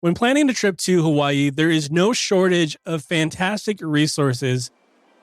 When planning a trip to Hawaii, there is no shortage of fantastic resources,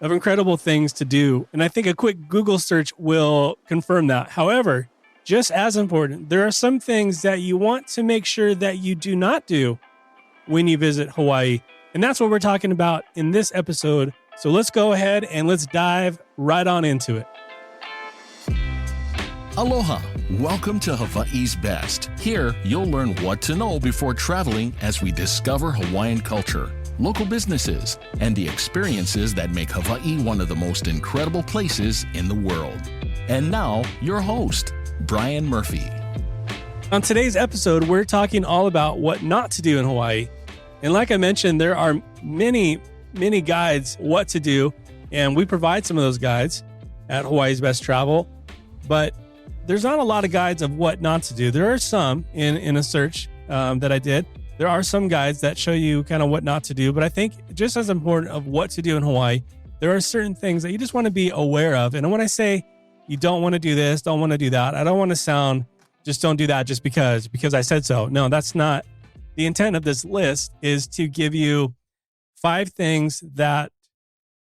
of incredible things to do. And I think a quick Google search will confirm that. However, just as important, there are some things that you want to make sure that you do not do when you visit Hawaii. And that's what we're talking about in this episode. So let's go ahead and let's dive right on into it. Aloha! Welcome to Hawaii's Best. Here, you'll learn what to know before traveling as we discover Hawaiian culture, local businesses, and the experiences that make Hawaii one of the most incredible places in the world. And now, your host, Bryan Murphy. On today's episode, we're talking all about what not to do in Hawaii. And like I mentioned, there are many guides what to do, and we provide some of those guides at Hawaii's Best Travel. But there's not a lot of guides of what not to do. There are some in a search that I did. There are some guides that show you kind of what not to do. But I think just as important of what to do in Hawaii, there are certain things that you just want to be aware of. And when I say you don't want to do this, don't want to do that, I don't want to sound just don't do that just because I said so. No, that's not. The intent of this list is to give you 5 things that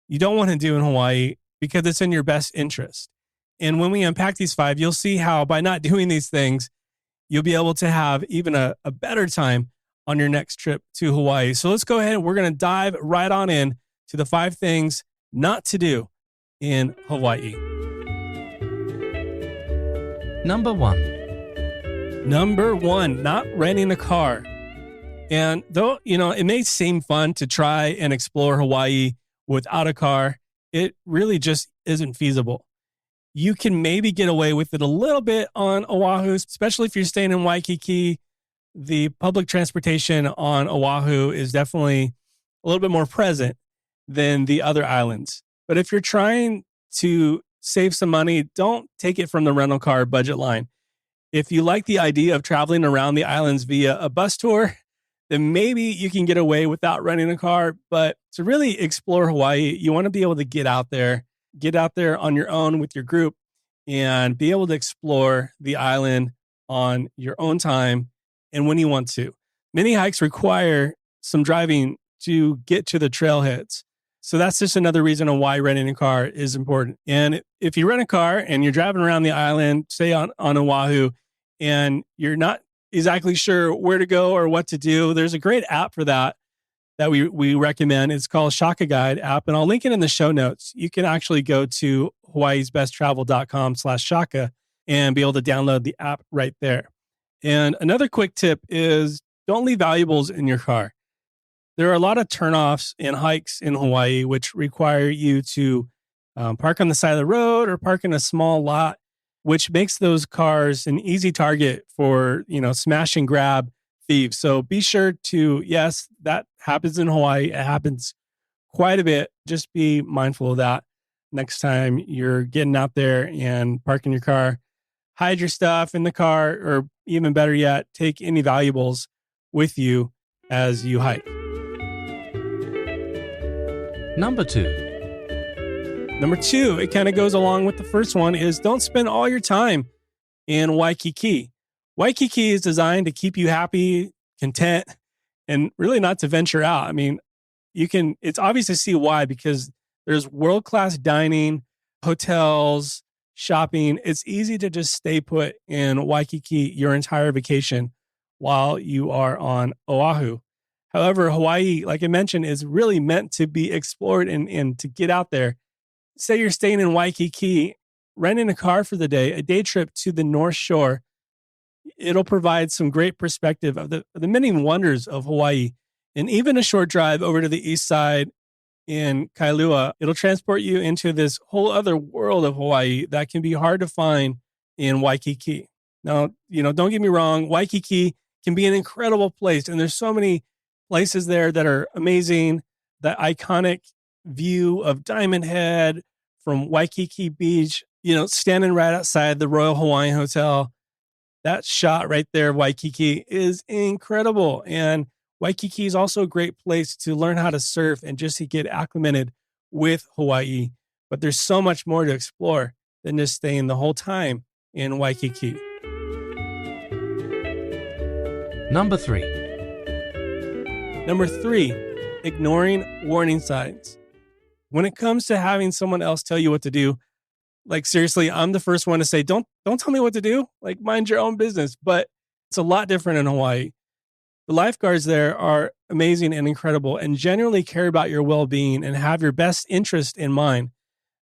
you don't want to do in Hawaii because it's in your best interest. And when we unpack these 5, you'll see how by not doing these things, you'll be able to have even a better time on your next trip to Hawaii. So let's go ahead and we're going to dive right on in to the 5 things not to do in Hawaii. Number 1, not renting a car. And though, it may seem fun to try and explore Hawaii without a car, it really just isn't feasible. You can maybe get away with it a little bit on Oahu, especially if you're staying in Waikiki. The public transportation on Oahu is definitely a little bit more present than the other islands. But if you're trying to save some money, don't take it from the rental car budget line. If you like the idea of traveling around the islands via a bus tour, then maybe you can get away without renting a car. But to really explore Hawaii, you want to be able to get out there on your own with your group and be able to explore the island on your own time and when you want to. Many hikes require some driving to get to the trailheads. So that's just another reason on why renting a car is important. And if you rent a car and you're driving around the island, say on Oahu, and you're not exactly sure where to go or what to do, there's a great app for that we recommend. It's called Shaka Guide app, and I'll link it in the show notes. You can actually go to hawaiisbesttravel.com/Shaka and be able to download the app right there. And another quick tip is don't leave valuables in your car. There are a lot of turnoffs and hikes in Hawaii which require you to park on the side of the road or park in a small lot, which makes those cars an easy target for, smash and grab thieves. So be sure to, yes, that happens in Hawaii. It happens quite a bit. Just be mindful of that next time you're getting out there and parking your car. Hide your stuff in the car, or even better yet, take any valuables with you as you hike. Number 2, it kind of goes along with the first one, is don't spend all your time in Waikiki. Waikiki is designed to keep you happy, content, and really not to venture out. I mean, it's obvious to see why, because there's world-class dining, hotels, shopping. It's easy to just stay put in Waikiki your entire vacation while you are on Oahu. However, Hawaii, like I mentioned, is really meant to be explored and to get out there. Say you're staying in Waikiki, renting a car for the day, a day trip to the North Shore, it'll provide some great perspective of the many wonders of Hawaii. And even a short drive over to the east side in Kailua, it'll transport you into this whole other world of Hawaii that can be hard to find in Waikiki. Now, don't get me wrong, Waikiki can be an incredible place. And there's so many places there that are amazing. The iconic view of Diamond Head from Waikiki Beach, standing right outside the Royal Hawaiian Hotel. That shot right there of Waikiki is incredible. And Waikiki is also a great place to learn how to surf and just to get acclimated with Hawaii. But there's so much more to explore than just staying the whole time in Waikiki. Number 3, Number 3, ignoring warning signs. When it comes to having someone else tell you what to do, like seriously, I'm the first one to say, don't tell me what to do. Like mind your own business. But it's a lot different in Hawaii. The lifeguards there are amazing and incredible and genuinely care about your well-being and have your best interest in mind.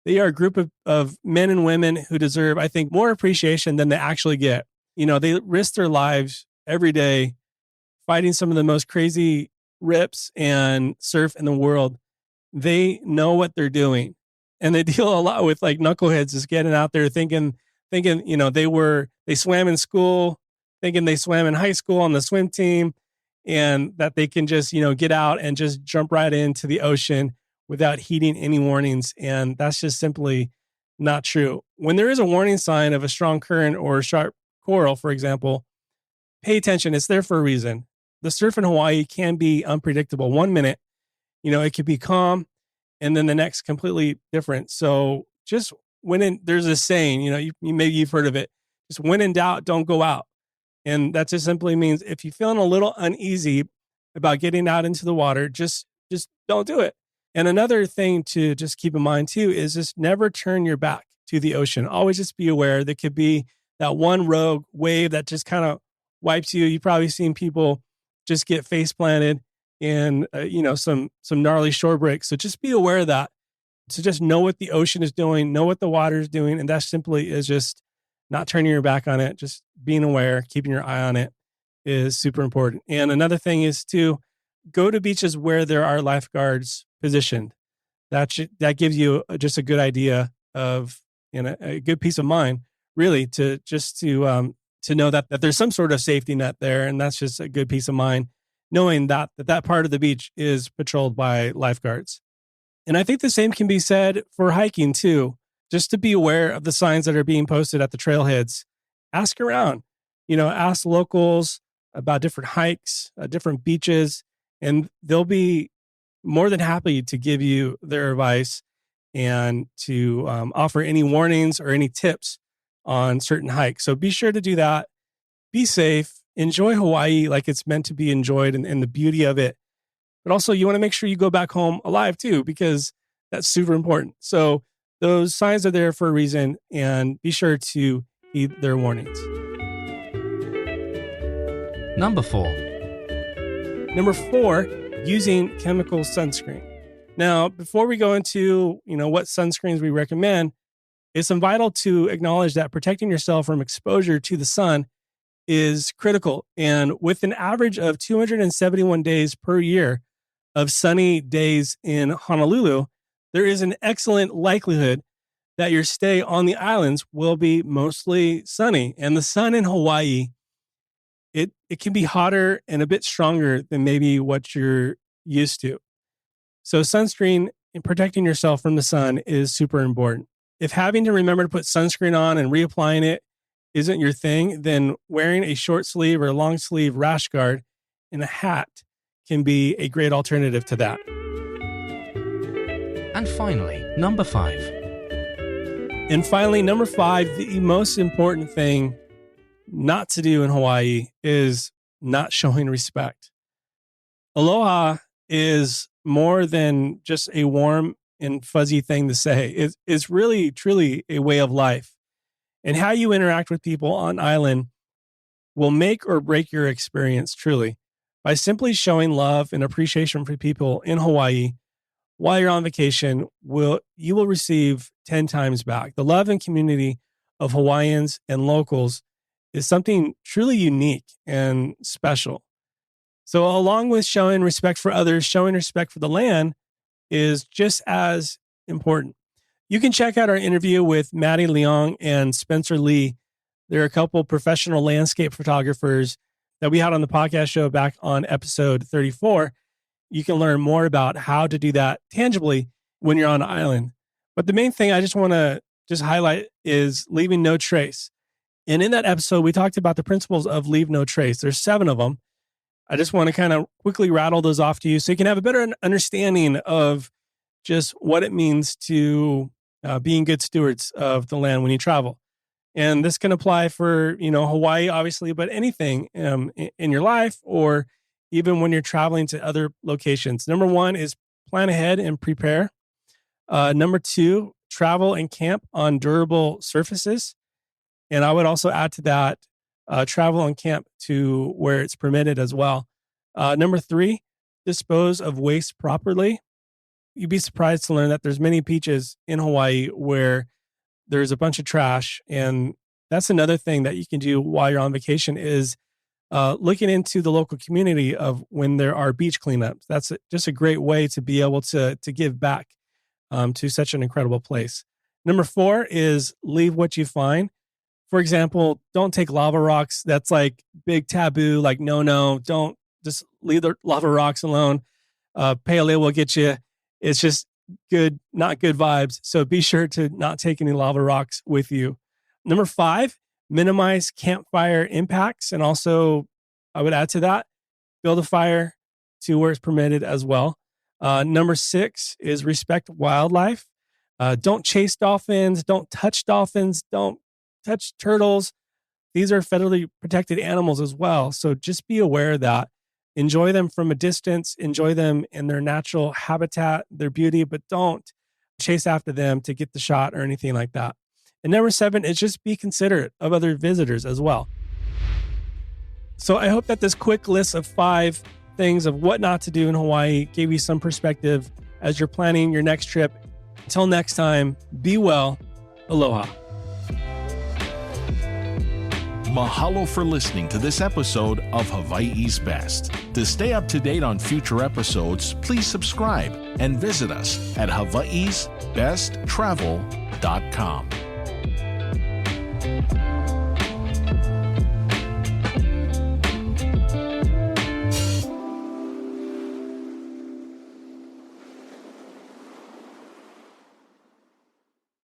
They are a group of men and women who deserve, I think, more appreciation than they actually get. You know, they risk their lives every day fighting some of the most crazy rips and surf in the world. They know what they're doing. And they deal a lot with like knuckleheads just getting out there thinking, you know, they swam in school, thinking they swam in high school on the swim team, and that they can just, you know, get out and just jump right into the ocean without heeding any warnings. And that's just simply not true. When there is a warning sign of a strong current or sharp coral, for example, pay attention. It's there for a reason. The surf in Hawaii can be unpredictable. 1 minute, you know, it could be calm, and then the next completely different. So just there's a saying, you know, maybe you've heard of it. Just when in doubt, don't go out. And that just simply means if you're feeling a little uneasy about getting out into the water, just don't do it. And another thing to just keep in mind too is just never turn your back to the ocean. Always just be aware there could be that one rogue wave that just kind of wipes you. You've probably seen people just get face planted in you know, some gnarly shore breaks. So just be aware of that. So just know what the ocean is doing, know what the water is doing, and that simply is just not turning your back on it, just being aware, keeping your eye on it is super important. And another thing is to go to beaches where there are lifeguards positioned. That gives you just a good idea of, you know, a good peace of mind, really, to know that there's some sort of safety net there. And that's just a good peace of mind, knowing that part of the beach is patrolled by lifeguards. And I think the same can be said for hiking too. Just to be aware of the signs that are being posted at the trailheads. Ask around, you know, ask locals about different hikes, different beaches, and they'll be more than happy to give you their advice and to offer any warnings or any tips on certain hikes. So be sure to do that. Be safe. Enjoy Hawaii like it's meant to be enjoyed and the beauty of it. But also you want to make sure you go back home alive too, because that's super important. So those signs are there for a reason, and be sure to heed their warnings. Number 4. Number 4, using chemical sunscreen. Now, before we go into, you know, what sunscreens we recommend, it's vital to acknowledge that protecting yourself from exposure to the sun is critical. And with an average of 271 days per year of sunny days in Honolulu, there is an excellent likelihood that your stay on the islands will be mostly sunny. And the sun in Hawaii, it can be hotter and a bit stronger than maybe what you're used to. So sunscreen and protecting yourself from the sun is super important. If having to remember to put sunscreen on and reapplying it isn't your thing, then wearing a short sleeve or long sleeve rash guard and a hat can be a great alternative to that. And finally, number 5. And finally, number 5, the most important thing not to do in Hawaii is not showing respect. Aloha is more than just a warm and fuzzy thing to say. It's really, truly a way of life. And how you interact with people on island will make or break your experience, truly. By simply showing love and appreciation for people in Hawaii while you're on vacation, you will receive 10 times back. The love and community of Hawaiians and locals is something truly unique and special. So along with showing respect for others, showing respect for the land is just as important. You can check out our interview with Maddie Leong and Spencer Lee. They're a couple professional landscape photographers that we had on the podcast show back on episode 34. You can learn more about how to do that tangibly when you're on an island. But the main thing I just want to highlight is leaving no trace. And in that episode, we talked about the principles of leave no trace. There's 7 of them. I just want to kind of quickly rattle those off to you so you can have a better understanding of just what it means to being good stewards of the land when you travel. And this can apply for, Hawaii, obviously, but anything in your life or even when you're traveling to other locations. Number one is plan ahead and prepare. Number two, travel and camp on durable surfaces. And I would also add to that, travel and camp to where it's permitted as well. Number three, dispose of waste properly. You'd be surprised to learn that there's many beaches in Hawaii where there's a bunch of trash. And that's another thing that you can do while you're on vacation is looking into the local community of when there are beach cleanups. That's just a great way to be able to give back to such an incredible place. Number four is leave what you find. For example, don't take lava rocks. That's like big taboo, like no, don't just leave the lava rocks alone. Paleo will get you. It's just good, not good vibes. So be sure to not take any lava rocks with you. Number five, minimize campfire impacts. And also, I would add to that, build a fire to where it's permitted as well. Number six is respect wildlife. Don't chase dolphins. Don't touch dolphins. Don't touch turtles. These are federally protected animals as well. So just be aware of that. Enjoy them from a distance. Enjoy them in their natural habitat, their beauty, but don't chase after them to get the shot or anything like that. And number seven is just be considerate of other visitors as well. So I hope that this quick list of 5 things of what not to do in Hawaii gave you some perspective as you're planning your next trip. Until next time, be well. Aloha. Mahalo for listening to this episode of Hawaii's Best. To stay up to date on future episodes, please subscribe and visit us at hawaiisbesttravel.com.